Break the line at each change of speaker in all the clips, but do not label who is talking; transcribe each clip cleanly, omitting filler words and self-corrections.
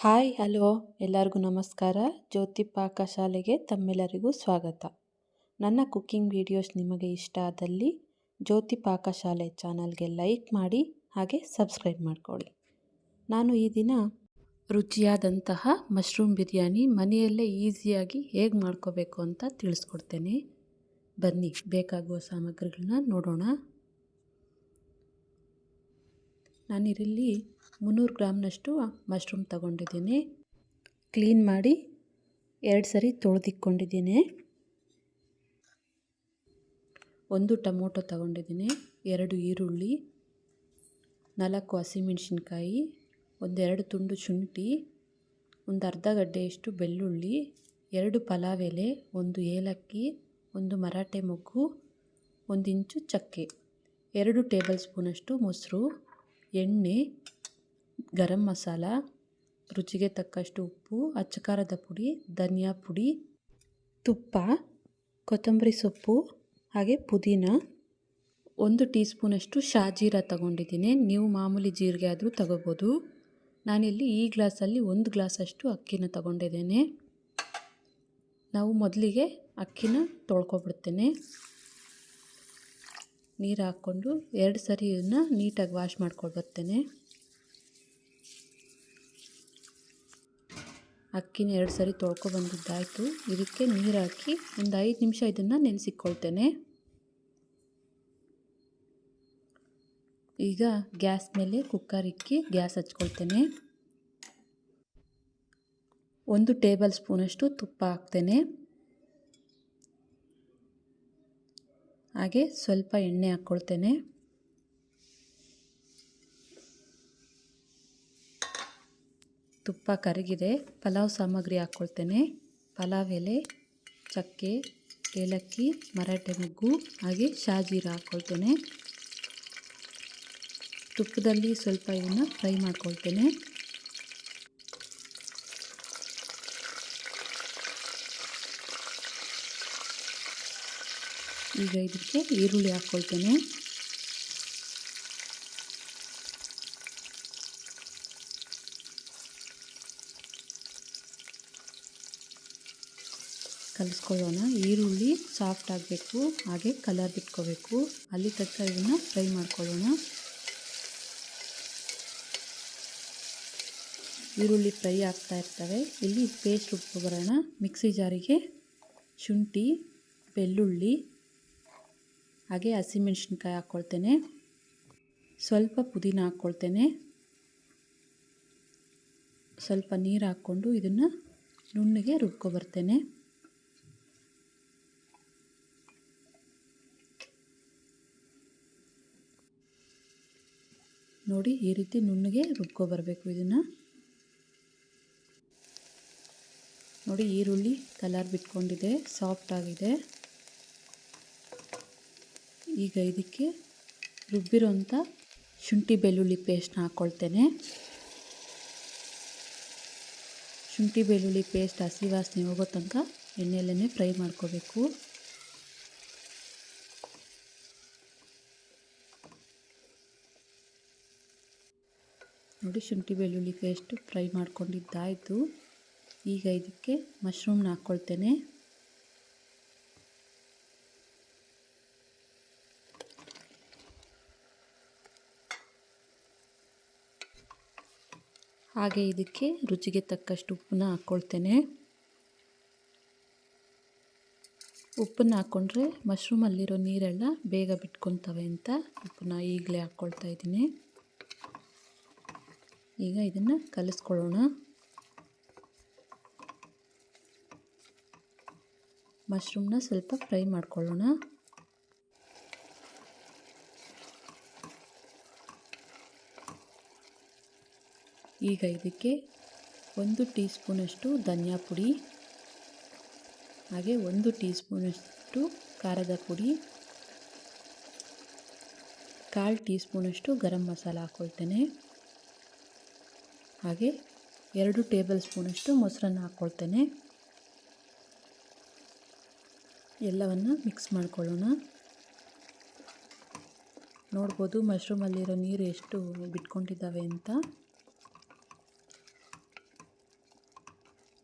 Hi hello ಎಲ್ಲರಿಗೂ ನಮಸ್ಕಾರ. ಜ್ಯೋತಿ ಪಾಕಶಾಲೆಗೆ ತಮ್ಮೆಲ್ಲರಿಗೂ ಸ್ವಾಗತ. ನನ್ನ ಕುಕ್ಕಿಂಗ್ ವಿಡಿಯೋಸ್ ನಿಮಗೆ ಇಷ್ಟ ಆದಲ್ಲಿ ಜ್ಯೋತಿ ಪಾಕಶಾಲೆ ಚಾನಲ್ಗೆ ಲೈಕ್ ಮಾಡಿ ಹಾಗೆ ಸಬ್ಸ್ಕ್ರೈಬ್ ಮಾಡ್ಕೊಳ್ಳಿ. ನಾನು ಈ ದಿನ ರುಚಿಯಾದಂತಹ ಮಶ್ರೂಮ್ ಬಿರಿಯಾನಿ ಮನೆಯಲ್ಲೇ ಈಸಿಯಾಗಿ ಹೇಗೆ ಮಾಡ್ಕೋಬೇಕು ಅಂತ ತಿಳಿಸ್ಕೊಡ್ತೇನೆ. ಬನ್ನಿ ಬೇಕಾಗುವ ಸಾಮಗ್ರಿಗಳನ್ನ ನೋಡೋಣ. ನಾನಿಲ್ಲಿ 300 ಗ್ರಾಮ್ನಷ್ಟು ಮಶ್ರೂಮ್ ತಗೊಂಡಿದ್ದೀನಿ. ಕ್ಲೀನ್ ಮಾಡಿ 2 ಸರಿ ತೊಳೆದಿಟ್ಕೊಂಡಿದ್ದೀನಿ. 1 ಟೊಮೊಟೊ ತಗೊಂಡಿದ್ದೀನಿ, 2 ಈರುಳ್ಳಿ, 4 ಹಸಿಮೆಣಸಿನ್ಕಾಯಿ, 1-2 ತುಂಡು ಶುಂಠಿ, ಒಂದು ಅರ್ಧ ಗಡ್ಡೆಯಷ್ಟು ಬೆಳ್ಳುಳ್ಳಿ, 2 ಪಲಾವ್ ಎಲೆ, 1 ಏಲಕ್ಕಿ, 1 ಮರಾಠೆ ಮೊಗ್ಗು, 1 ಇಂಚು ಚಕ್ಕೆ, 2 ಟೇಬಲ್ ಸ್ಪೂನಷ್ಟು ಮೊಸರು, ಎಣ್ಣೆ, ಗರಂ ಮಸಾಲ, ರುಚಿಗೆ ತಕ್ಕಷ್ಟು ಉಪ್ಪು, ಅಚ್ಚಕಾರದ ಪುಡಿ, ಧನಿಯಾ ಪುಡಿ, ತುಪ್ಪ, ಕೊತ್ತಂಬರಿ ಸೊಪ್ಪು ಹಾಗೆ ಪುದೀನ, 1 ಟೀ ಸ್ಪೂನಷ್ಟು ಶಾಜೀರ ತಗೊಂಡಿದ್ದೀನಿ. ನೀವು ಮಾಮೂಲಿ ಜೀರಿಗೆ ಆದರೂ ತಗೋಬೋದು. ನಾನಿಲ್ಲಿ ಈ ಗ್ಲಾಸಲ್ಲಿ 1 ಗ್ಲಾಸಷ್ಟು ಅಕ್ಕಿನ ತಗೊಂಡಿದ್ದೇನೆ. ನಾವು ಮೊದಲಿಗೆ ಅಕ್ಕಿನ ತೊಳ್ಕೊಬಿಡ್ತೇನೆ. ನೀರು ಹಾಕ್ಕೊಂಡು 2 ಸರಿ ಇದನ್ನು ನೀಟಾಗಿ ವಾಶ್ ಮಾಡ್ಕೊಂಡು ಬರ್ತೇನೆ. ಅಕ್ಕಿನ 2 ಸರಿ ತೊಳ್ಕೊಬಂದಿದ್ದಾಯಿತು. ಇದಕ್ಕೆ ನೀರು ಹಾಕಿ ಒಂದು 5 ನಿಮಿಷ ಇದನ್ನು ನೆನೆಸಿಕೊಳ್ತೇನೆ. ಈಗ ಗ್ಯಾಸ್ ಮೇಲೆ ಕುಕ್ಕರ್ ಇಕ್ಕಿ ಗ್ಯಾಸ್ ಹಚ್ಕೊಳ್ತೇನೆ. 1 ಟೇಬಲ್ ಸ್ಪೂನಷ್ಟು ತುಪ್ಪ ಹಾಕ್ತೇನೆ. ಹಾಗೆ ಸ್ವಲ್ಪ ಎಣ್ಣೆ ಹಾಕ್ಕೊಳ್ತೇನೆ. ತುಪ್ಪ ಕರಗಿದೆ. ಪಲಾವ್ ಸಾಮಗ್ರಿ ಹಾಕ್ಕೊಳ್ತೇನೆ. ಪಲಾವ್ ಎಲೆ, ಚಕ್ಕೆ, ಏಲಕ್ಕಿ, ಮರಾಠೆ ಮೊಗ್ಗು ಹಾಗೆ ಶಾಜೀರ ಹಾಕ್ಕೊಳ್ತೇನೆ. ತುಪ್ಪದಲ್ಲಿ ಸ್ವಲ್ಪ ಇದನ್ನು ಫ್ರೈ ಮಾಡ್ಕೊಳ್ತೇನೆ. ಈಗ ಇದಕ್ಕೆ ಈರುಳ್ಳಿ ಹಾಕ್ಕೊಳ್ತೇನೆ. ಕಲಿಸ್ಕೊಳ್ಳೋಣ. ಈರುಳ್ಳಿ ಸಾಫ್ಟ್ ಆಗಬೇಕು, ಹಾಗೆ ಕಲರ್ ಬಿಟ್ಕೋಬೇಕು. ಅಲ್ಲಿ ತನಕ ಇದನ್ನು ಫ್ರೈ ಮಾಡ್ಕೊಳ್ಳೋಣ. ಈರುಳ್ಳಿ ಫ್ರೈ ಆಗ್ತಾ ಇರ್ತವೆ. ಇಲ್ಲಿ ಪೇಸ್ಟ್ ರುಬ್ಕೊಬರೋಣ. ಮಿಕ್ಸಿ ಜಾರಿಗೆ ಶುಂಠಿ, ಬೆಳ್ಳುಳ್ಳಿ ಹಾಗೆ ಹಸಿಮೆಣಸಿನ್ಕಾಯಿ ಹಾಕ್ಕೊಳ್ತೇನೆ. ಸ್ವಲ್ಪ ಪುದೀನ ಹಾಕ್ಕೊಳ್ತೇನೆ. ಸ್ವಲ್ಪ ನೀರು ಹಾಕ್ಕೊಂಡು ಇದನ್ನು ನುಣ್ಣಗೆ ರುಬ್ಕೊಬರ್ತೇನೆ. ನೋಡಿ, ಈ ರೀತಿ ನುಣ್ಣಗೆ ರುಬ್ಕೊಬರಬೇಕು. ಇದನ್ನು ನೋಡಿ, ಈರುಳ್ಳಿ ಕಲರ್ ಬಿಟ್ಕೊಂಡಿದೆ, ಸಾಫ್ಟ್ ಆಗಿದೆ. ಈಗ ಇದಕ್ಕೆ ರುಬ್ಬಿರೋಂಥ ಶುಂಠಿ ಬೆಳ್ಳುಳ್ಳಿ ಪೇಸ್ಟ್ನ ಹಾಕ್ಕೊಳ್ತೇನೆ. ಶುಂಠಿ ಬೆಳ್ಳುಳ್ಳಿ ಪೇಸ್ಟ್ ಹಸಿ ವಾಸನೆ ಹೋಗೋ ತನಕ ಎಣ್ಣೆಯಲ್ಲೇ ಫ್ರೈ ಮಾಡ್ಕೋಬೇಕು. ನೋಡಿ, ಶುಂಠಿ ಬೆಳ್ಳುಳ್ಳಿ ಪೇಸ್ಟ್ ಫ್ರೈ ಮಾಡ್ಕೊಂಡಿದ್ದಾಯಿತು. ಈಗ ಇದಕ್ಕೆ ಮಶ್ರೂಮ್ನ ಹಾಕ್ಕೊಳ್ತೇನೆ. ಹಾಗೆ ಇದಕ್ಕೆ ರುಚಿಗೆ ತಕ್ಕಷ್ಟು ಉಪ್ಪನ್ನ ಹಾಕ್ಕೊಳ್ತೇನೆ. ಉಪ್ಪನ್ನು ಹಾಕ್ಕೊಂಡ್ರೆ ಮಶ್ರೂಮಲ್ಲಿರೋ ನೀರೆಲ್ಲ ಬೇಗ ಬಿಟ್ಕೊತವೆ ಅಂತ ಉಪ್ಪನ್ನ ಈಗಲೇ ಹಾಕ್ಕೊಳ್ತಾ ಇದ್ದೀನಿ. ಈಗ ಇದನ್ನು ಕಲಿಸ್ಕೊಳ್ಳೋಣ. ಮಶ್ರೂಮ್ನ ಸ್ವಲ್ಪ ಫ್ರೈ ಮಾಡ್ಕೊಳ್ಳೋಣ. ಈಗ ಇದಕ್ಕೆ 1 ಟೀ ಸ್ಪೂನಷ್ಟು ಧನಿಯಾ ಪುಡಿ, ಹಾಗೆ 1 ಟೀ ಸ್ಪೂನಷ್ಟು ಖಾರದ ಪುಡಿ, 1/4 ಟೀ ಸ್ಪೂನಷ್ಟು ಗರಂ ಮಸಾಲ ಹಾಕ್ಕೊಳ್ತೇನೆ. ಹಾಗೆ 2 ಟೇಬಲ್ ಸ್ಪೂನಷ್ಟು ಮೊಸರನ್ನು ಹಾಕ್ಕೊಳ್ತೇನೆ. ಎಲ್ಲವನ್ನು ಮಿಕ್ಸ್ ಮಾಡ್ಕೊಳ್ಳೋಣ. ನೋಡ್ಬೋದು ಮಶ್ರೂಮಲ್ಲಿರೋ ನೀರು ಎಷ್ಟು ಬಿಟ್ಕೊಂಡಿದ್ದಾವೆ ಅಂತ.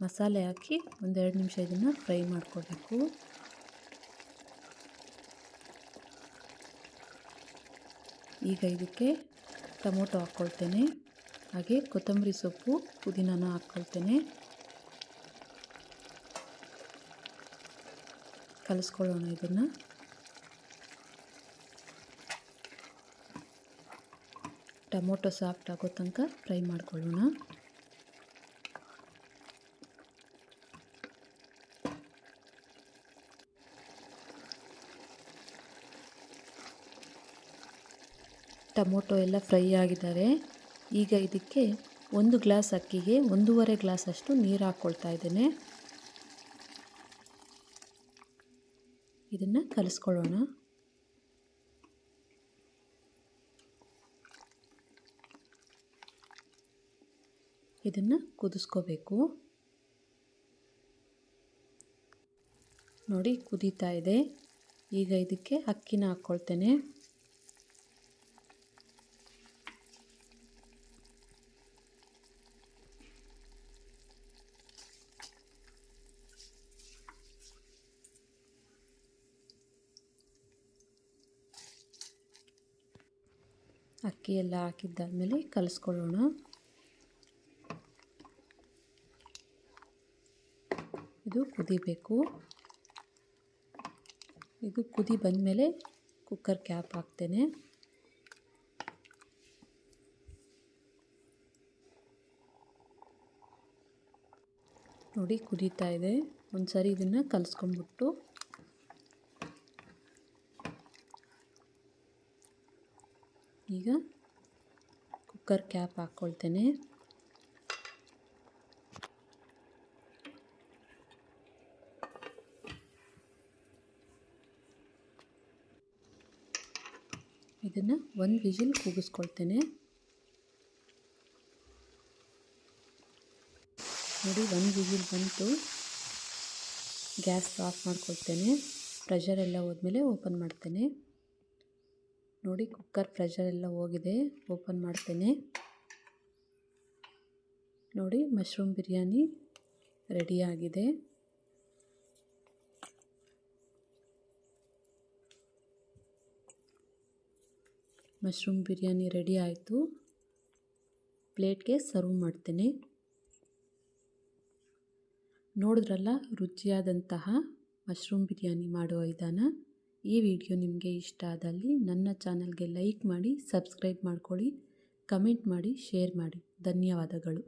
ಮಸಾಲೆ ಹಾಕಿ ಒಂದೆರಡು ನಿಮಿಷ ಇದನ್ನು ಫ್ರೈ ಮಾಡ್ಕೋಬೇಕು. ಈಗ ಇದಕ್ಕೆ ಟೊಮೊಟೊ ಹಾಕ್ಕೊಳ್ತೇನೆ, ಹಾಗೆ ಕೊತ್ತಂಬರಿ ಸೊಪ್ಪು ಪುದೀನನ ಹಾಕ್ಕೊಳ್ತೇನೆ. ಕಲಿಸ್ಕೊಳ್ಳೋಣ ಇದನ್ನು. ಟೊಮೊಟೊ ಸಾಫ್ಟ್ ಆಗೋ ತನಕ ಫ್ರೈ ಮಾಡ್ಕೊಳ್ಳೋಣ. ಟೊಮೊಟೊ ಎಲ್ಲ ಫ್ರೈ ಆಗಿದ್ದಾರೆ. ಈಗ ಇದಕ್ಕೆ 1 ಗ್ಲಾಸ್ ಅಕ್ಕಿಗೆ 1.5 ಗ್ಲಾಸ್ ಅಷ್ಟು ನೀರು ಹಾಕ್ಕೊಳ್ತಾ ಇದ್ದೇನೆ. ಇದನ್ನು ಕಲಿಸ್ಕೊಳ್ಳೋಣ. ಇದನ್ನು ಕುದಿಸ್ಕೋಬೇಕು. ನೋಡಿ ಕುದೀತಾ ಇದೆ. ಈಗ ಇದಕ್ಕೆ ಅಕ್ಕಿನ ಹಾಕ್ಕೊಳ್ತೇನೆ. ಅಕ್ಕಿ ಎಲ್ಲ ಹಾಕಿದ್ದಾದಮೇಲೆ ಕಲಿಸ್ಕೊಳ್ಳೋಣ. ಇದು ಕುದಿಬೇಕು. ಇದು ಕುದಿ ಬಂದಮೇಲೆ ಕುಕ್ಕರ್ ಕ್ಯಾಪ್ ಹಾಕ್ತೇನೆ. ನೋಡಿ ಕುದೀತಾ ಇದೆ. ಒಂದು ಸರಿ ಇದನ್ನು ಕಲಿಸ್ಕೊಂಡ್ಬಿಟ್ಟು ಈಗ ಕುಕ್ಕರ್ ಕ್ಯಾಪ್ ಹಾಕ್ಕೊಳ್ತೇನೆ. ಇದನ್ನು 1 ವಿಜಿಲ್ ಕೂಗಿಸ್ಕೊಳ್ತೇನೆ. ನೋಡಿ 1 ವಿಜಿಲ್ ಬಂತು. Gas off ಮಾಡ್ಕೊಳ್ತೇನೆ. ಪ್ರೆಷರ್ ಎಲ್ಲ ಹೋದ್ಮೇಲೆ ಓಪನ್ ಮಾಡ್ತೇನೆ. ನೋಡಿ ಕುಕ್ಕರ್ ಪ್ರೆಷರ್ ಎಲ್ಲ ಹೋಗಿದೆ. ಓಪನ್ ಮಾಡ್ತೇನೆ. ನೋಡಿ ಮಶ್ರೂಮ್ ಬಿರಿಯಾನಿ ರೆಡಿಯಾಗಿದೆ. ಮಶ್ರೂಮ್ ಬಿರಿಯಾನಿ ರೆಡಿ ಆಯಿತು. ಪ್ಲೇಟ್ಗೆ ಸರ್ವ್ ಮಾಡ್ತೇನೆ. ನೋಡಿದ್ರಲ್ಲ ರುಚಿಯಾದಂತಹ ಮಶ್ರೂಮ್ ಬಿರಿಯಾನಿ ಮಾಡುವ ವಿಧಾನ. ಈ ವಿಡಿಯೋ ನಿಮಗೆ ಇಷ್ಟ ಆದಲ್ಲಿ ನನ್ನ ಚಾನಲ್ಗೆ ಲೈಕ್ ಮಾಡಿ, ಸಬ್ಸ್ಕ್ರೈಬ್ ಮಾಡ್ಕೊಳ್ಳಿ, ಕಮೆಂಟ್ ಮಾಡಿ, ಶೇರ್ ಮಾಡಿ. ಧನ್ಯವಾದಗಳು.